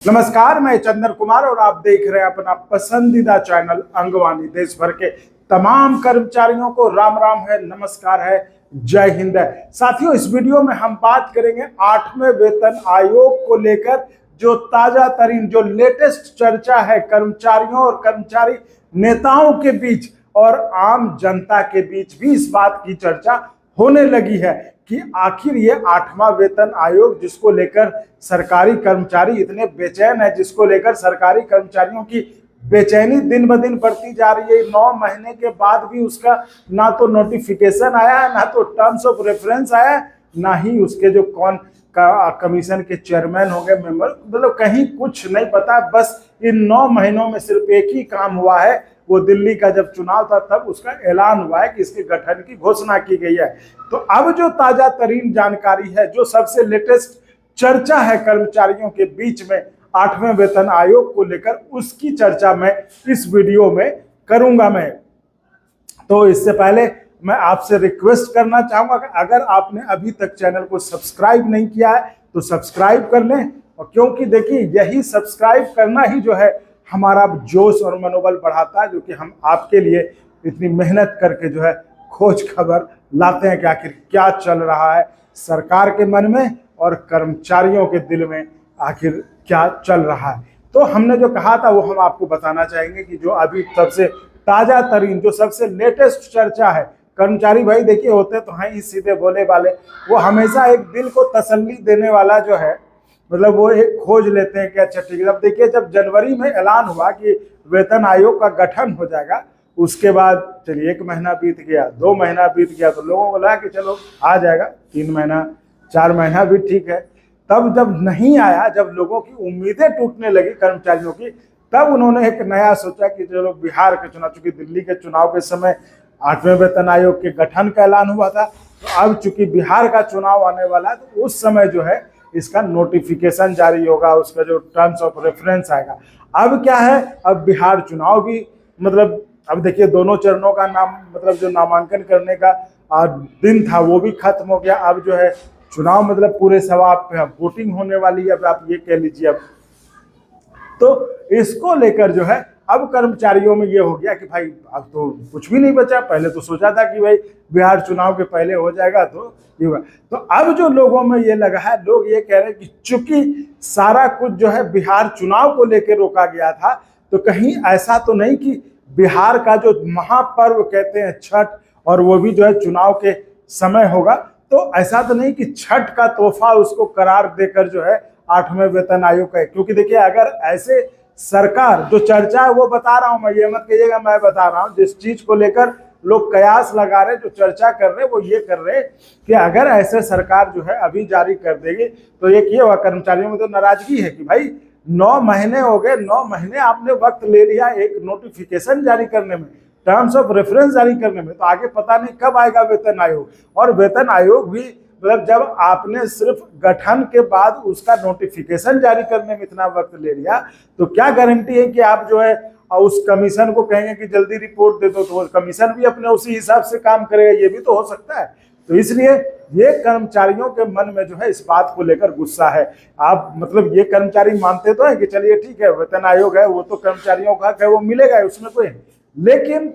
नमस्कार, मैं चंदन कुमार और आप देख रहे हैं अपना पसंदीदा चैनल अंगवानी। देश भर के तमाम कर्मचारियों को राम राम है, नमस्कार है, जय हिंद है। साथियों, इस वीडियो में हम बात करेंगे 8वें वेतन आयोग को लेकर जो ताजा तरीन, जो लेटेस्ट चर्चा है कर्मचारियों और कर्मचारी नेताओं के बीच और आम जनता के बीच भी इस बात की चर्चा होने लगी है कि आखिर ये 8वां वेतन आयोग जिसको लेकर सरकारी कर्मचारी इतने बेचैन है, जिसको लेकर सरकारी कर्मचारियों की बेचैनी दिन ब दिन बढ़ती जा रही है। 9 महीने के बाद भी उसका ना तो नोटिफिकेशन आया है, ना तो टर्म्स ऑफ रेफरेंस आया है, ना ही उसके जो कमीशन के चेयरमैन हो गए, मेंबर, मतलब कहीं कुछ नहीं पता। बस इन 9 महीनों में सिर्फ एक ही काम हुआ है, वो दिल्ली का जब चुनाव था तब उसका ऐलान हुआ है कि इसके गठन की घोषणा की गई है। तो अब जो ताजा तरीन जानकारी है, जो सबसे लेटेस्ट चर्चा है कर्मचारियों के बीच में 8वें वेतन आयोग को लेकर, उसकी चर्चा मैं इस वीडियो में करूंगा। मैं तो इससे पहले मैं आपसे रिक्वेस्ट करना चाहूंगा कि अगर आपने अभी तक चैनल को सब्सक्राइब नहीं किया है तो सब्सक्राइब कर लें, और क्योंकि देखिए यही सब्सक्राइब करना ही जो है हमारा जोश और मनोबल बढ़ाता है, जो कि हम आपके लिए इतनी मेहनत करके जो है खोज खबर लाते हैं कि आखिर क्या चल रहा है सरकार के मन में और कर्मचारियों के दिल में, आखिर क्या चल रहा है। तो हमने जो कहा था वो हम आपको बताना चाहेंगे कि जो अभी सबसे ताजा तरीन, जो सबसे लेटेस्ट चर्चा है, कर्मचारी भाई देखिए होते तो हैं ही सीधे बोले वाले, वो हमेशा एक दिल को तसल्ली देने वाला जो है, मतलब वो एक खोज लेते हैं कि अच्छा ठीक है। अब देखिए जब जनवरी में ऐलान हुआ कि वेतन आयोग का गठन हो जाएगा, उसके बाद चलिए 1 महीना बीत गया, 2 महीना बीत गया, तो लोगों को लगा कि चलो आ जाएगा, 3 महीना 4 महीना भी ठीक है। तब जब नहीं आया, जब लोगों की उम्मीदें टूटने लगी कर्मचारियों की, तब उन्होंने एक नया सोचा कि चलो बिहार के चुनाव, चूंकि दिल्ली के चुनाव के समय 8वें वेतन आयोग के गठन का ऐलान हुआ था, तो अब चूंकि बिहार का चुनाव आने वाला है तो उस समय जो है इसका नोटिफिकेशन जारी होगा, उसका जो टर्म्स ऑफ रेफरेंस आएगा। अब क्या है, अब बिहार चुनाव भी, मतलब अब देखिए दोनों चरणों का नाम, मतलब जो नामांकन करने का दिन था वो भी खत्म हो गया। अब जो है चुनाव, मतलब पूरे सवाब पे वोटिंग होने वाली है, अब आप ये कह लीजिए। अब तो इसको लेकर जो है अब कर्मचारियों में ये हो गया कि भाई अब तो कुछ भी नहीं बचा। पहले तो सोचा था कि भाई बिहार चुनाव के पहले हो जाएगा तो ये होगा। तो अब जो लोगों में ये लगा है, लोग ये कह रहे हैं कि चूंकि सारा कुछ जो है बिहार चुनाव को लेकर रोका गया था, तो कहीं ऐसा तो नहीं कि बिहार का जो महापर्व कहते हैं छठ, और वो भी जो है चुनाव के समय होगा, तो ऐसा तो नहीं कि छठ का तोहफा उसको करार देकर जो है 8वें वेतन आयोग का। क्योंकि देखिए अगर ऐसे सरकार, जो चर्चा है वो बता रहा हूं मैं, ये मत कहिएगा मैं बता रहा हूं, जिस चीज को लेकर लोग कयास लगा रहे, जो चर्चा कर रहे, वो ये कर रहे कि अगर ऐसे सरकार जो है अभी जारी कर देगी तो एक ये हुआ, कर्मचारियों में तो नाराजगी है कि भाई 9 महीने हो गए, 9 महीने आपने वक्त ले लिया एक नोटिफिकेशन जारी करने में, टर्म्स ऑफ रेफरेंस जारी करने में, तो आगे पता नहीं कब आएगा वेतन आयोग। और वेतन आयोग भी, मतलब जब आपने सिर्फ गठन के बाद उसका नोटिफिकेशन जारी करने में इतना वक्त ले लिया, तो क्या गारंटी है कि आप जो है उस कमीशन को कहेंगे कि जल्दी रिपोर्ट दे दो, तो वो कमीशन भी अपने उसी हिसाब से काम करेगा, ये भी तो हो सकता है। तो इसलिए ये कर्मचारियों के मन में जो है इस बात को लेकर गुस्सा है। आप, मतलब ये कर्मचारी मानते तो है कि चलिए ठीक है वेतन आयोग है, वो तो कर्मचारियों का है, वो मिलेगा, उसमें कोई, लेकिन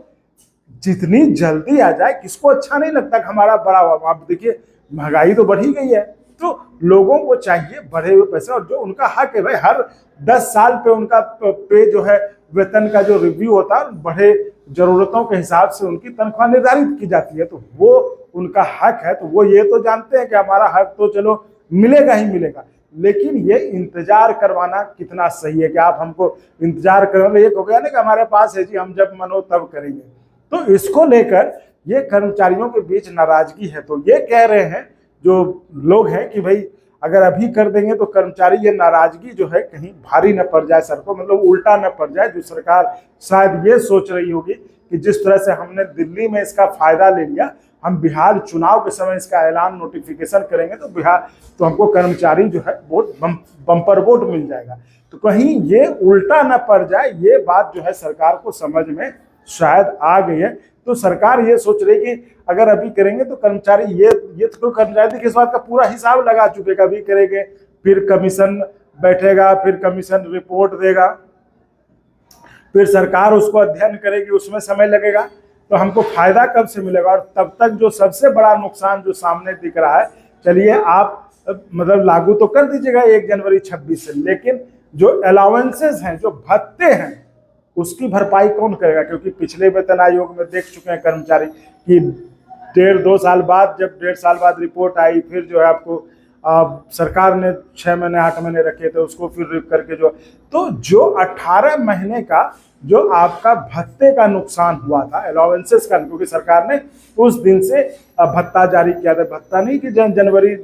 जितनी जल्दी आ जाए, किसको अच्छा नहीं लगता कि हमारा बड़ा हुआ। आप देखिए महंगाई तो बढ़ी गई है, तो लोगों को चाहिए बढ़े हुए पैसे, और जो उनका हक है भाई, हर 10 साल पे उनका पे जो है वेतन का जो रिव्यू होता है, बढ़े जरूरतों के हिसाब से उनकी तनख्वाह निर्धारित की जाती है, तो वो उनका हक है। तो वो ये तो जानते हैं कि हमारा हक तो चलो मिलेगा ही मिलेगा, लेकिन ये इंतजार करवाना कितना सही है कि आप हमको इंतजार करोगे, ये हो गया ना कि हमारे पास है जी, हम जब मन हो तब करेंगे। तो इसको लेकर ये कर्मचारियों के बीच नाराजगी है। तो ये कह रहे हैं जो लोग हैं कि भाई अगर अभी कर देंगे तो कर्मचारी, ये नाराजगी जो है कहीं भारी न पड़ जाए सर को, मतलब उल्टा न पड़ जाए। जो सरकार शायद ये सोच रही होगी कि जिस तरह से हमने दिल्ली में इसका फायदा ले लिया, हम बिहार चुनाव के समय इसका ऐलान नोटिफिकेशन करेंगे तो बिहार, तो हमको कर्मचारी जो है वोट, बम्पर वोट मिल जाएगा। तो कहीं ये उल्टा न पड़ जाए, ये बात जो है सरकार को समझ में शायद आ गई है। तो सरकार ये सोच रही कि अगर अभी करेंगे तो कर्मचारी, ये तो कर्मचारी इस बात का पूरा हिसाब लगा चुके, अभी करेंगे फिर कमीशन बैठेगा, फिर कमीशन रिपोर्ट देगा, फिर सरकार उसको अध्ययन करेगी, उसमें समय लगेगा, तो हमको फायदा कब से मिलेगा। और तब तक जो सबसे बड़ा नुकसान जो सामने दिख रहा है, चलिए आप मतलब लागू तो कर दीजिएगा 1 जनवरी 26 से, लेकिन जो अलाउंसेस हैं, जो भत्ते हैं, उसकी भरपाई कौन करेगा। क्योंकि पिछले वेतन आयोग में देख चुके हैं कर्मचारी कि 1.5-2 साल बाद, जब 1.5 साल बाद रिपोर्ट आई, फिर जो है आपको सरकार ने 6 महीने 8 महीने रखे थे, उसको फिर रिप करके जो 18 महीने का जो आपका भत्ते का नुकसान हुआ था, अलाउंसेस का, क्योंकि सरकार ने उस दिन से भत्ता जारी किया था, भत्ता नहीं कि जनवरी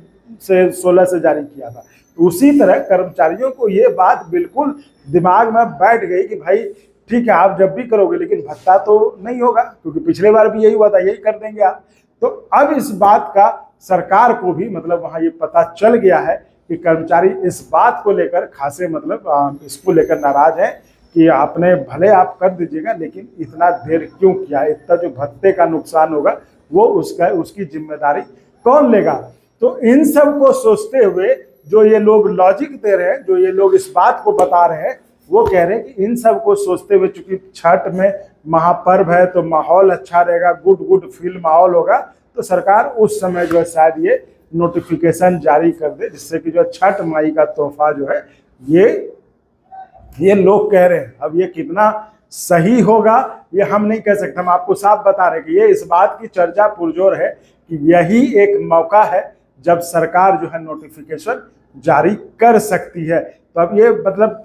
से 16 से जारी किया था। तो उसी तरह कर्मचारियों को ये बात बिल्कुल दिमाग में बैठ गई कि भाई ठीक है, आप जब भी करोगे लेकिन भत्ता तो नहीं होगा, क्योंकि पिछले बार भी यही हुआ था, यही कर देंगे आप। तो अब इस बात का सरकार को भी मतलब वहाँ ये पता चल गया है कि कर्मचारी इस बात को लेकर खासे मतलब इसको लेकर नाराज है कि आपने भले आप कर दीजिएगा, लेकिन इतना देर क्यों किया, इतना जो भत्ते का नुकसान होगा वो उसकी जिम्मेदारी कौन लेगा। तो इन सब को सोचते हुए जो ये लोग लॉजिक दे रहे हैं, जो ये लोग इस बात को बता रहे हैं, वो कह रहे हैं कि इन सब को सोचते हुए, चूंकि छठ में महापर्व है तो माहौल अच्छा रहेगा, गुड फील माहौल होगा, तो सरकार उस समय जो है शायद ये नोटिफिकेशन जारी कर दे, जिससे कि जो छठ माई का तोहफा जो है ये लोग कह रहे हैं। अब ये कितना सही होगा ये हम नहीं कह सकते, हम आपको साफ बता रहे हैं कि ये इस बात की चर्चा पुरजोर है कि यही एक मौका है जब सरकार जो है नोटिफिकेशन जारी कर सकती है। तो अब ये मतलब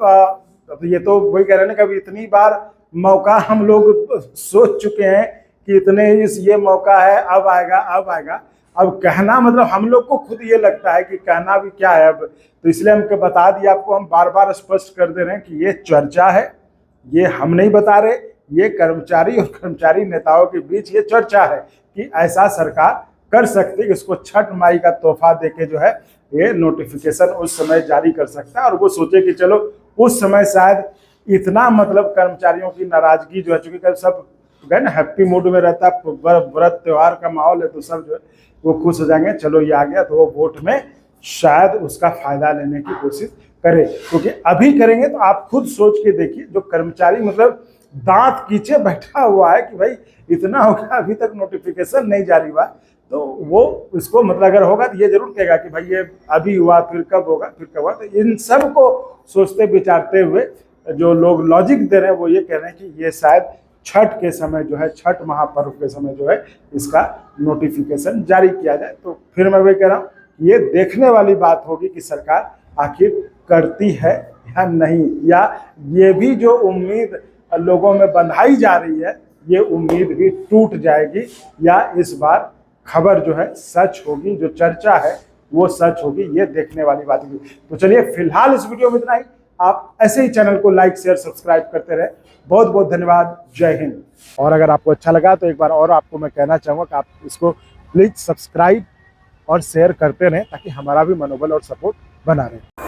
अब ये तो वही कह रहे हैं ना, कभी इतनी बार मौका हम लोग सोच चुके हैं कि इतने ये मौका है, अब आएगा अब आएगा। अब कहना मतलब हम लोग को खुद ये लगता है कि कहना भी क्या है अब, तो इसलिए हम बता दिया आपको, हम बार बार स्पष्ट कर दे रहे हैं कि ये चर्चा है, ये हम नहीं बता रहे, ये कर्मचारी और कर्मचारी नेताओं के बीच ये चर्चा है कि ऐसा सरकार कर सकती है, इसको छठ माई का तोहफा देके जो है ये नोटिफिकेशन उस समय जारी कर सकता है। और वो सोचे कि चलो उस समय शायद इतना मतलब कर्मचारियों की नाराजगी जो है, चूंकि सब गए ना हैप्पी मूड में रहता है, व्रत त्योहार का माहौल है, तो सब जो है वो खुश हो जाएंगे, चलो ये आ गया, तो वो वोट में शायद उसका फायदा लेने की कोशिश करे। क्योंकि अभी करेंगे तो आप खुद सोच के देखिए, जो कर्मचारी मतलब दांत कीचे बैठा हुआ है कि भाई इतना हो गया, अभी तक नोटिफिकेशन नहीं जारी हुआ, तो वो इसको मतलब अगर होगा तो ये जरूर कहेगा कि भाई ये अभी हुआ, फिर कब होगा, फिर कब होगा। तो इन सब को सोचते विचारते हुए जो लोग लॉजिक दे रहे हैं वो ये कह रहे हैं कि ये शायद छठ के समय जो है, छठ महापर्व के समय जो है इसका नोटिफिकेशन जारी किया जाए। तो फिर मैं वही कह रहा हूँ, ये देखने वाली बात होगी कि सरकार आखिर करती है या नहीं, या ये भी जो उम्मीद लोगों में बंधाई जा रही है ये उम्मीद भी टूट जाएगी, या इस बार खबर जो है सच होगी, जो चर्चा है वो सच होगी, ये देखने वाली बात होगी। तो चलिए फिलहाल इस वीडियो में इतना ही। आप ऐसे ही चैनल को लाइक शेयर सब्सक्राइब करते रहे। बहुत बहुत धन्यवाद। जय हिंद। और अगर आपको अच्छा लगा तो एक बार और आपको मैं कहना चाहूँगा कि आप इसको प्लीज सब्सक्राइब और शेयर करते रहें, ताकि हमारा भी मनोबल और सपोर्ट बना रहे।